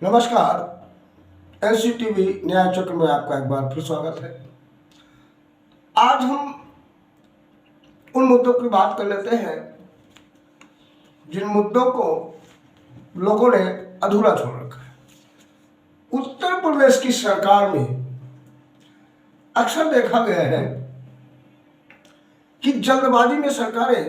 नमस्कार। एनसीटीवी न्याय चक्र में आपका एक बार फिर स्वागत है। आज हम उन मुद्दों की बात कर लेते हैं जिन मुद्दों को लोगों ने अधूरा छोड़ रखा है। उत्तर प्रदेश की सरकार में अक्सर देखा गया है कि जल्दबाजी में सरकारें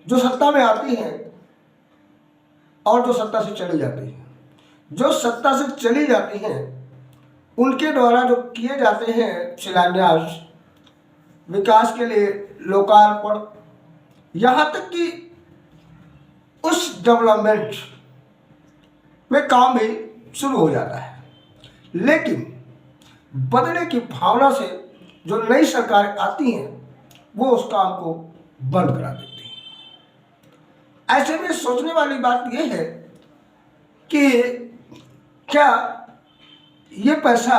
जो सत्ता में आती हैं और जो सत्ता से चली जाती हैं, जो सत्ता से चली जाती हैं उनके द्वारा जो किए जाते हैं शिलान्यास, विकास के लिए लोकार्पण, यहाँ तक कि उस डेवलपमेंट में काम भी शुरू हो जाता है, लेकिन बदले की भावना से जो नई सरकारें आती हैं वो उस काम को बंद करा देती हैं। ऐसे में सोचने वाली बात यह है कि क्या ये पैसा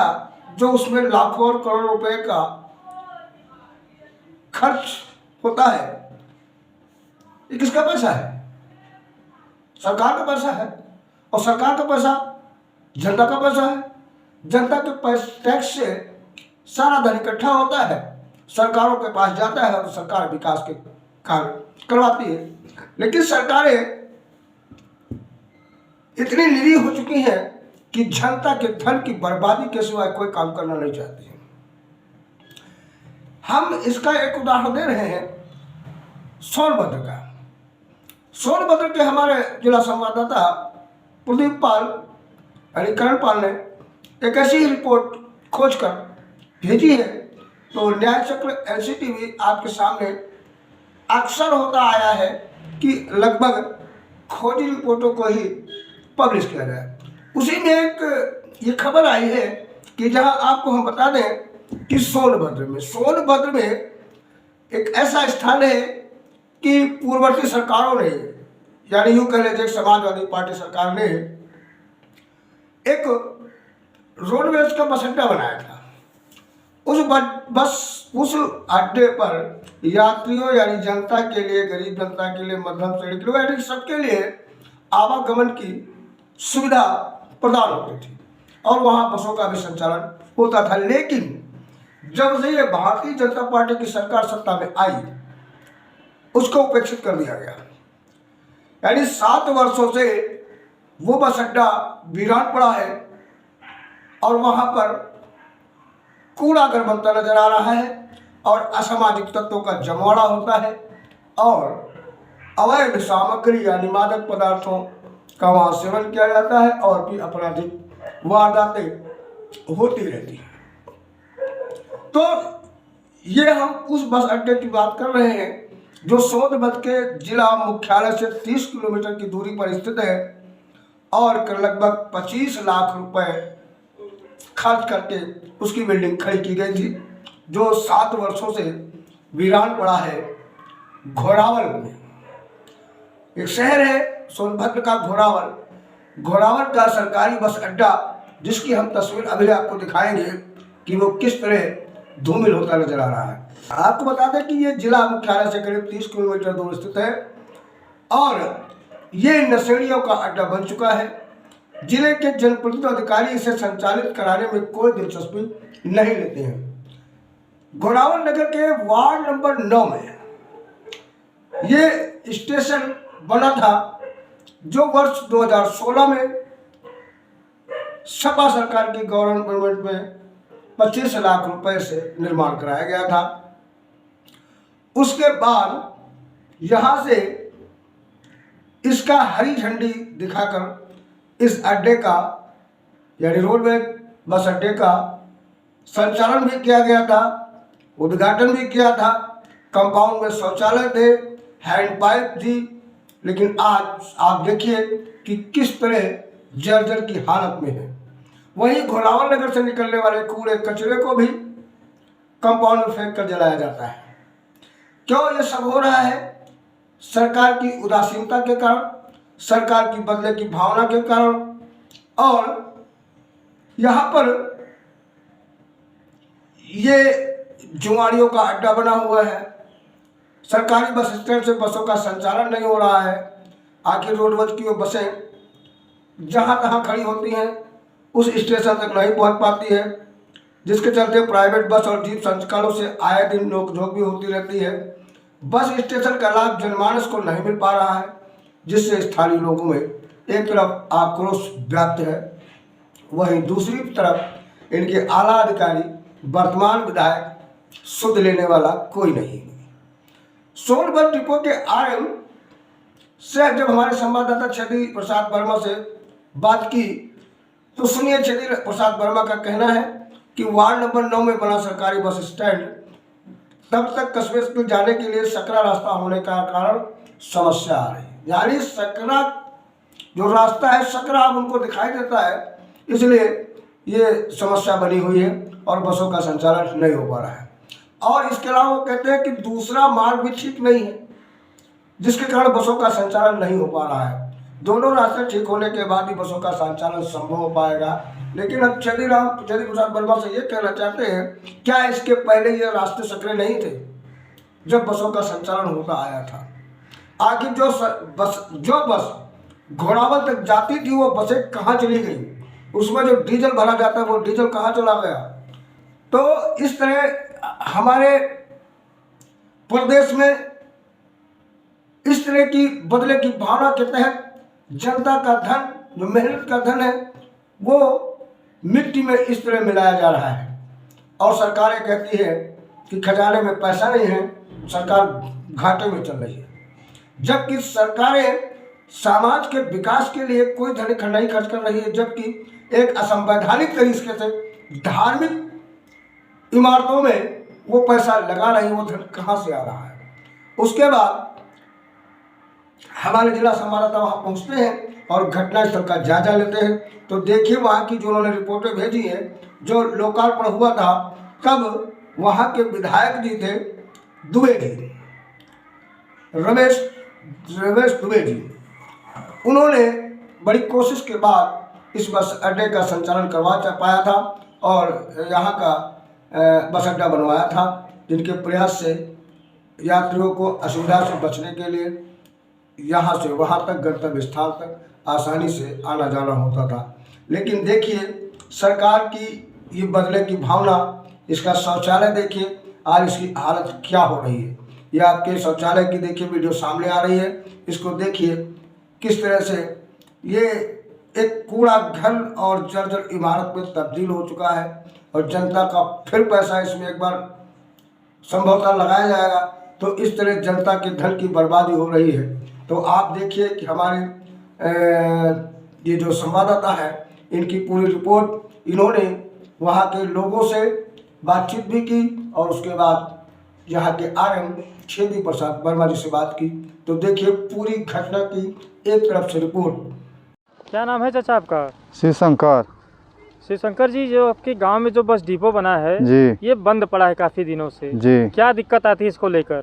जो उसमें लाखों और करोड़ों रुपए का खर्च होता है, ये किसका पैसा है? सरकार का पैसा है। और सरकार का पैसा जनता का पैसा है। जनता के टैक्स से सारा धन इकट्ठा होता है, सरकारों के पास जाता है और सरकार विकास के कार्य करवाती है। लेकिन सरकारें इतनी निरीह हो चुकी हैं कि जनता के धन की बर्बादी के सिवाय कोई काम करना नहीं चाहती हैं। हम इसका एक उदाहरण दे रहे हैं सोनभद्र का। सोनभद्र के हमारे जिला संवाददाता प्रदीप पाल यानी करण पाल ने एक ऐसी रिपोर्ट खोजकर भेजी है, तो न्याय चक्र एनसीटीवी आपके सामने अक्सर होता आया है कि लगभग खोजी रिपोर्टों को ही पब्लिश किया जाए। उसी में एक ये खबर आई है कि जहां आपको हम बता दें कि सोनभद्र में एक ऐसा स्थान है कि पूर्ववर्ती सरकारों ने, यानी यूं कह लीजिए समाजवादी पार्टी सरकार ने एक रोडवेज का बस अड्डा बनाया था। उस अड्डे पर यात्रियों यानी जनता के लिए, गरीब जनता के लिए, मध्यम श्रेणी के लोग, यानी सबके लिए आवागमन की सुविधा प्रदान होती थी और वहाँ बसों का भी संचालन होता था। लेकिन जब से ये भारतीय जनता पार्टी की सरकार सत्ता में आई, उसको उपेक्षित कर दिया गया। यानी 7 वर्षों से वो बस अड्डा वीरान पड़ा है और वहाँ पर कूड़ा घर बनता नजर आ रहा है और असामाजिक तत्वों का जमावड़ा होता है और अवैध सामग्री यानी मादक पदार्थों का वहाँ सेवन किया जाता है और भी आपराधिक वारदातें होती रहती हैं। तो ये हम उस बस अड्डे की बात कर रहे हैं जो सोनभद्र के जिला मुख्यालय से 30 किलोमीटर की दूरी पर स्थित है और लगभग 25 लाख रुपए खर्च करके उसकी बिल्डिंग खड़ी की गई थी, जो 7 वर्षों से वीरान पड़ा है। घोरावल में एक शहर है सोनभद्र का घोरावल का सरकारी बस अड्डा, जिसकी हम तस्वीर अभी आपको दिखाएंगे कि वो किस तरह धूमिल होता नजर आ रहा है। आपको बता दें कि ये जिला मुख्यालय से करीब 30 किलोमीटर दूर स्थित है और ये नशेड़ियों का अड्डा बन चुका है। जिले के जनप्रतिनिधि अधिकारी इसे संचालित कराने में कोई दिलचस्पी नहीं लेते हैं। घोरावल नगर के वार्ड नंबर 9 में ये स्टेशन बना था, जो वर्ष 2016 में सपा सरकार की गवर्नमेंट में 25 लाख रुपए से निर्माण कराया गया था। उसके बाद यहाँ से इसका हरी झंडी दिखाकर इस अड्डे का यानी रोडवे बस अड्डे का संचालन भी किया गया था, उद्घाटन भी किया था। कंपाउंड में शौचालय थे, हैंडपाइप थी, लेकिन आज आप देखिए कि किस तरह जर्जर की हालत में है। वहीं घोरावल नगर से निकलने वाले कूड़े कचरे को भी कंपाउंड में फेंक कर जलाया जाता है। क्यों ये सब हो रहा है? सरकार की उदासीनता के कारण, सरकार की बदले की भावना के कारण, और यहाँ पर ये जुआड़ियों का अड्डा बना हुआ है। सरकारी बस स्टैंड से बसों का संचालन नहीं हो रहा है। आखिर रोडवेज की वो बसें जहाँ तहाँ खड़ी होती हैं, उस स्टेशन तक नहीं पहुँच पाती है, जिसके चलते प्राइवेट बस और जीप संचालकों से आए दिन नोकझोंक भी होती रहती है। बस स्टेशन का लाभ जनमानस को नहीं मिल पा रहा है, जिससे स्थानीय लोगों में एक तरफ आक्रोश व्याप्त है, वहीं दूसरी तरफ इनके आला अधिकारी वर्तमान विधायक सुध लेने वाला कोई नहीं। सोनभद्र डिपो के आरएम से जब हमारे संवाददाता क्षति प्रसाद वर्मा से बात की तो सुनिए क्षति प्रसाद वर्मा का कहना है कि वार्ड नंबर 9 में बना सरकारी बस स्टैंड तब तक कस्बे से जाने के लिए सकरा रास्ता होने का कारण समस्या आ रही है। यानी सकरा जो रास्ता है, सकरा अब उनको दिखाई देता है, इसलिए ये समस्या बनी हुई है और बसों का संचालन नहीं हो पा रहा है। और इसके अलावा वो कहते हैं कि दूसरा मार्ग भी ठीक नहीं है, जिसके कारण बसों का संचालन नहीं हो पा रहा है। दोनों रास्ते ठीक होने के बाद ही बसों का संचालन संभव हो पाएगा। लेकिन अब क्षति प्रसाद वर्मा से ये कहना चाहते हैं, क्या इसके पहले ये रास्ते सकरे नहीं थे जब बसों का संचालन होता आया था? आखिर जो बस घोड़ावल तक जाती थी वो बसें कहाँ चली गई? उसमें जो डीजल भरा जाता है वो डीजल कहाँ चला गया? तो इस तरह हमारे प्रदेश में इस तरह की बदले की भावना के तहत जनता का धन, जो मेहनत का धन है, वो मिट्टी में इस तरह मिलाया जा रहा है। और सरकारें कहती है कि खजाने में पैसा नहीं है, सरकार घाटे में चल रही है, जबकि सरकारें समाज के विकास के लिए कोई धन नहीं खर्च कर रही है, जबकि एक असंवैधानिक तरीके से धार्मिक इमारतों में वो पैसा लगा रही है। वो धन कहाँ से आ रहा है? उसके बाद हमारे जिला संवाददाता वहाँ पहुँचते हैं और घटनास्थल का जायजा लेते हैं। तो देखिए वहाँ की जो उन्होंने रिपोर्टें भेजी हैं, जो लोकार्पण हुआ था तब वहाँ के विधायक जी थे दुबे जी, रमेश दुबे जी, उन्होंने बड़ी कोशिश के बाद इस बस अड्डे का संचालन करवा पाया था और यहाँ का बस अड्डा बनवाया था, जिनके प्रयास से यात्रियों को असुविधा से बचने के लिए यहाँ से वहाँ तक गंतव्य स्थान तक आसानी से आना जाना होता था। लेकिन देखिए सरकार की ये बदले की भावना, इसका शौचालय देखिए आज इसकी हालत क्या हो रही है। ये आपके शौचालय की देखिए वीडियो सामने आ रही है, इसको देखिए किस तरह से ये एक कूड़ा घर और जर्जर इमारत में तब्दील हो चुका है और जनता का फिर पैसा इसमें एक बार संभवतः लगाया जाएगा तो इस तरह जनता के धन की बर्बादी हो रही है। तो आप देखिए कि हमारे ये जो संवाददाता है, इनकी पूरी रिपोर्ट, इन्होंने वहाँ के लोगों से बातचीत भी की और उसके बाद यहाँ के आरएम क्षति प्रसाद वर्मा जी से बात की। तो देखिए पूरी घटना की एक तरफ से रिपोर्ट। क्या नाम है चाचा आपका? शिवशंकर। शिवशंकर जी, जो आपके गांव में जो बस डिपो बना है जी, ये बंद पड़ा है काफ़ी दिनों से जी, क्या दिक्कत आती है इसको लेकर?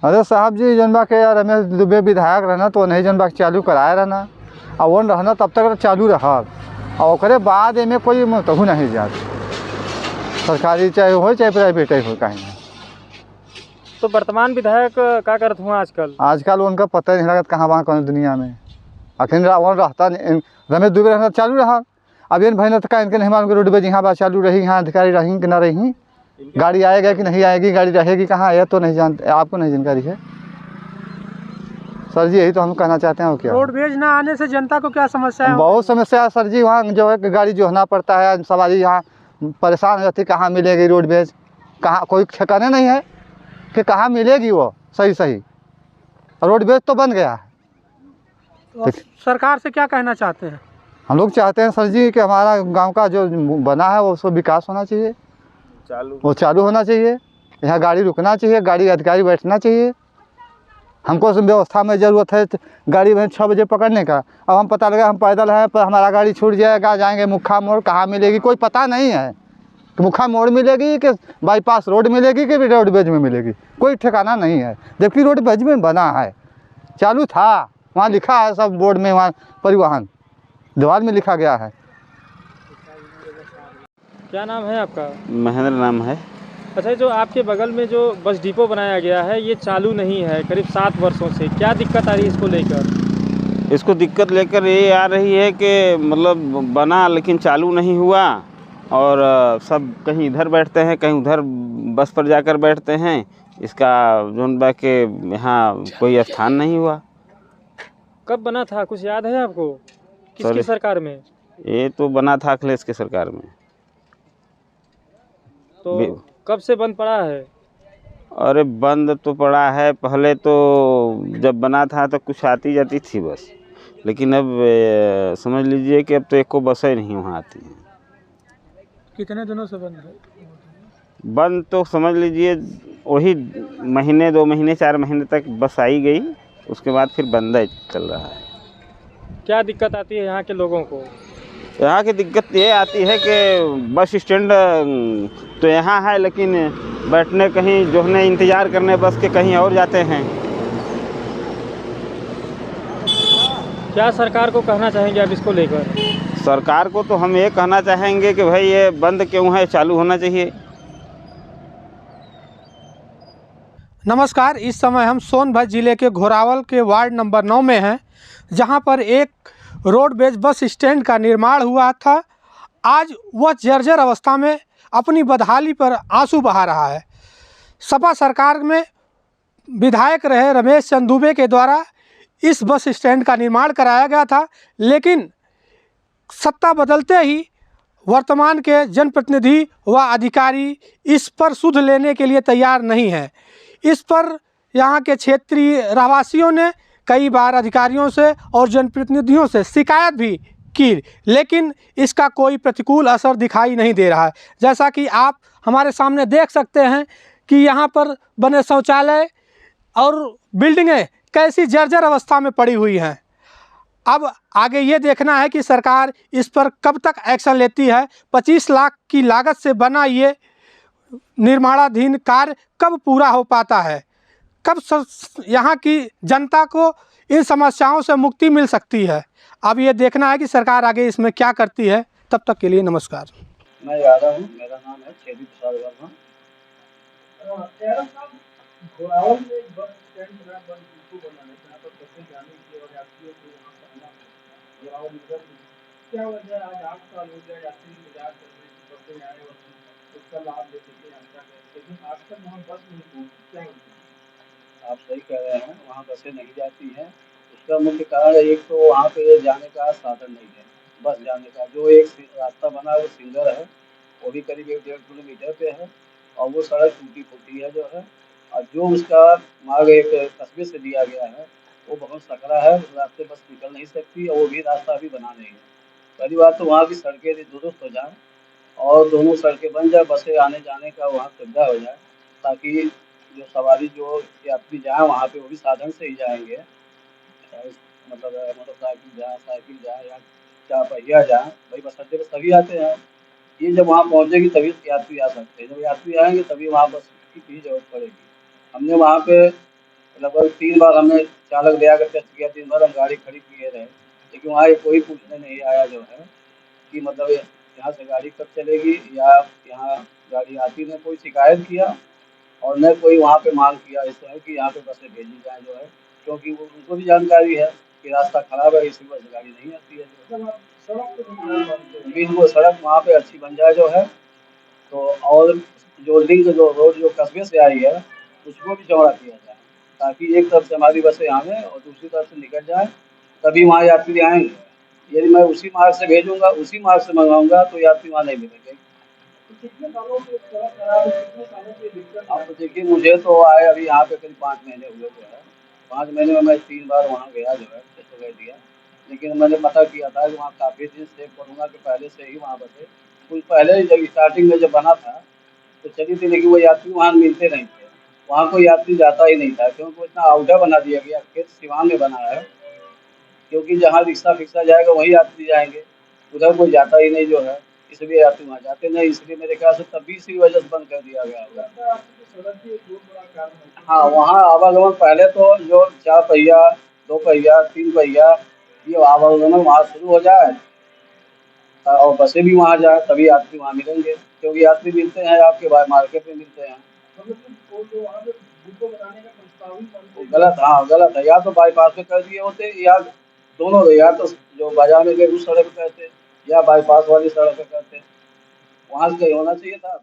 अरे साहब जी, जनबा के यार रमेश दुबे विधायक रहना तो नहीं जनबा के चालू कराया रहना और वो रहना तब तक चालू रहा और ओकरे बाद एमें कोई कहूँ नहीं जात, सरकारी चाहे हो चाहे प्राइवेट हो कहीं। तो वर्तमान विधायक क्या करते हुआ आजकल उनका पता नहीं लगता कहाँ वहाँ कौन दुनिया में। अखिन वो रहता रमेश दुबे रहना चालू रहा, अब इन भाई ने तो इनके नहीं मालूम रोडवेज यहाँ बात चालू रही, यहाँ अधिकारी रही कि ना रही, गाड़ी आएगा कि नहीं आएगी, गाड़ी रहेगी कहाँ है तो नहीं जानते, आपको नहीं जानकारी है सर जी। यही तो हम कहना चाहते हैं। क्या रोडवेज ना आने से जनता को क्या समस्या है? बहुत समस्या है सर जी, वहाँ जो है गाड़ी जोहना पड़ता है, सवारी यहाँ परेशान हो जाती, कहाँ मिलेगी रोडवेज, कहाँ कोई ठिकाने नहीं है कि कहाँ मिलेगी वो सही। रोडवेज तो बन गया है। तो सरकार से क्या कहना चाहते हैं? हम लोग चाहते हैं सर जी कि हमारा गांव का जो बना है वो उसको विकास होना चाहिए, वो चालू होना चाहिए, यहाँ गाड़ी रुकना चाहिए, गाड़ी अधिकारी बैठना चाहिए। हमको व्यवस्था में ज़रूरत है गाड़ी में 6 बजे पकड़ने का, अब हम पता लगा हम पैदल हैं पर हमारा गाड़ी छूट जाएगा, जाएंगे मुख्या मोड़, कहाँ मिलेगी कोई पता नहीं है कि मुख्या मोड़ मिलेगी कि बाईपास रोड मिलेगी कि रोडवेज में मिलेगी, कोई ठिकाना नहीं है। जबकि रोडवेज में बना है, चालू था, वहाँ लिखा है सब बोर्ड में, वहाँ परिवहन दीवार में लिखा गया है। क्या नाम है आपका? महेंद्र नाम है। अच्छा, जो आपके बगल में जो बस डिपो बनाया गया है ये चालू नहीं है करीब 7 वर्षों से, क्या दिक्कत आ रही है इसको लेकर? इसको दिक्कत लेकर ये आ रही है कि मतलब बना लेकिन चालू नहीं हुआ, और सब कहीं इधर बैठते हैं, कहीं उधर बस पर जाकर बैठते हैं। इसका जोन बा के यहाँ कोई स्थान नहीं हुआ। कब बना था, कुछ याद है आपको? किसकी सॉरी। सरकार में? ये तो बना था अखिलेश की सरकार में। तो कब से बंद पड़ा है? अरे बंद तो पड़ा है, पहले तो जब बना था तो कुछ आती जाती थी बस, लेकिन अब समझ लीजिए कि अब तो एको बसें नहीं वहाँ आती हैं। कितने दिनों से बंद है? बंद तो समझ लीजिए वही महीने 2 महीने 4 महीने तक बस आई गई, उसके बाद फिर बंद ही चल रहा है। क्या दिक्कत आती है यहाँ के लोगों को? यहाँ की दिक्कत ये आती है कि बस स्टैंड तो यहाँ है, लेकिन बैठने कहीं जो है इंतज़ार करने बस के कहीं और जाते हैं। क्या सरकार को कहना चाहेंगे आप इसको लेकर? सरकार को तो हम ये कहना चाहेंगे कि भाई ये बंद क्यों है, चालू होना चाहिए। नमस्कार, इस समय हम सोनभद्र जिले के घोरावल के वार्ड नंबर 9 में हैं, जहां पर एक रोडवेज बस स्टैंड का निर्माण हुआ था। आज वह जर्जर अवस्था में अपनी बदहाली पर आंसू बहा रहा है। सपा सरकार में विधायक रहे रमेश चंद दुबे के द्वारा इस बस स्टैंड का निर्माण कराया गया था, लेकिन सत्ता बदलते ही वर्तमान के जनप्रतिनिधि व अधिकारी इस पर सुध लेने के लिए तैयार नहीं हैं। इस पर यहाँ के क्षेत्रीय रहवासियों ने कई बार अधिकारियों से और जनप्रतिनिधियों से शिकायत भी की, लेकिन इसका कोई प्रतिकूल असर दिखाई नहीं दे रहा है। जैसा कि आप हमारे सामने देख सकते हैं कि यहाँ पर बने शौचालय और बिल्डिंगें कैसी जर्जर अवस्था में पड़ी हुई हैं। अब आगे ये देखना है कि सरकार इस पर कब तक एक्शन लेती है। 25 लाख की लागत से बना ये निर्माणाधीन कार्य कब पूरा हो पाता है, कब यहाँ की जनता को इन समस्याओं से मुक्ति मिल सकती है। अब ये देखना है कि सरकार आगे इसमें क्या करती है। तब तक के लिए नमस्कार। मैं यादव हूँ, मेरा नाम है छेदी प्रसाद वर्मा। घोरावल में एक बस स्टैंड बना है जहाँ पर बसें जाने की और यात्रियों को वहाँ से आना घोरावल नगर में क्या वजह है? आज 8 साल हो गया यात्री इंतजार कर रहे हैं कि बसें आए और उसका लाभ ले सके जनता का, लेकिन आज तक वहाँ बस नहीं पहुँची। क्या वजह? आप सही कह रहे हैं, वहाँ बसें नहीं जाती हैं। उसका मुख्य कारण एक तो वहाँ पे जाने का साधन नहीं है, बस जाने का जो एक रास्ता बना है वो सिंगल है, वो भी करीब 1-1.5 किलोमीटर पे है, और वो सड़क टूटी फूटी है जो है, और जो उसका मार्ग एक कस्बे से दिया गया है वो बहुत सकरा है, उस रास्ते बस निकल नहीं सकती, और वो भी रास्ता अभी बना नहीं है। पहली बात तो वहाँ की सड़कें दुरुस्त हो जाएँ और दोनों सड़कें बन जाए, बसें आने जाने का वहाँ सुविधा हो जाए, ताकि जो सवारी जो यात्री जाए वहाँ पे वो भी साधन से ही जाएंगे, मतलब मोटरसाइकिल जाए, साइकिल जाए या 4 पहिया जाए। भाई बस अड्डे पर सभी आते हैं, ये जब वहाँ पहुँचेगी तभी यात्री आ सकते हैं। जब यात्री आएंगे तभी वहाँ बस की जरूरत पड़ेगी। हमने वहाँ पे लगभग 3 बार हमने चालक ले आकर टेस्ट किया, 3 बार हम गाड़ी खड़ी किए रहे, लेकिन वहाँ कोई पूछने नहीं आया जो है कि मतलब यहाँ से गाड़ी कब चलेगी या यहाँ गाड़ी आती नहीं। कोई शिकायत किया और न कोई वहाँ पे मांग किया इस तरह कि यहाँ पे बसें भेजी जाए जो है, क्योंकि वो उनको भी जानकारी है कि रास्ता खराब है, इसी वजह से गाड़ी नहीं आती है। बीच वो सड़क वहाँ पे अच्छी बन जाए जो है, तो और जो लिंक जो रोड जो कस्बे से आई है उसको भी चौड़ा किया जाए, ताकि एक तरफ से हमारी बसें आएँ और दूसरी तरफ से निकल जाए, तभी वहाँ यात्री आएंगे। यदि मैं उसी मार्ग से भेजूंगा, उसी मार्ग से मंगवाऊंगा, तो यात्री वहाँ नहीं मिलेंगे। कितने सालों से सड़क खराब है, कितने सालों से दिक्कत? आप तो देखिए, मुझे तो आए अभी यहाँ पे करीब 5 महीने हुए जो है। 5 महीने में मैं 3 बार वहाँ गया जो है, टेस्ट कर दिया, लेकिन मैंने पता किया था कि वहाँ काफ़ी दिन से कोरोना के पहले से ही वहाँ बसे कुछ पहले जब स्टार्टिंग में जब बना था तो चली थी, लेकिन वो यात्री वहाँ मिलते नहीं थे, वहाँ कोई यात्री जाता ही नहीं था, क्योंकि इतना आउटा बना दिया गया। खेत सिवान में बना है, क्योंकि जहाँ रिक्शा फिक्सा जाएगा वही यात्री जाएंगे, उधर कोई जाता ही नहीं जो है, इसलिए यात्री वहाँ जाते नहीं। इसलिए मेरे ख्याल से तभी इसी वजह से बंद कर दिया गया होगा। हाँ, वहाँ आवागमन पहले तो जो 4 पहिया, 2 पहिया, 3 पहिया ये आवागमन वहाँ शुरू हो जाए और बसें भी वहाँ जाए, तभी यात्री वहाँ मिलेंगे, क्योंकि यात्री मिलते हैं आपके मार्केट में मिलते हैं। गलत, हाँ गलत है, या तो बाईपास पे कर दिए होते या दोनों थे, या तो जो बाजार में गए उस सड़क पे करते या बाईपास वाली सड़क पे करते, वहाँ से कहीं होना चाहिए था।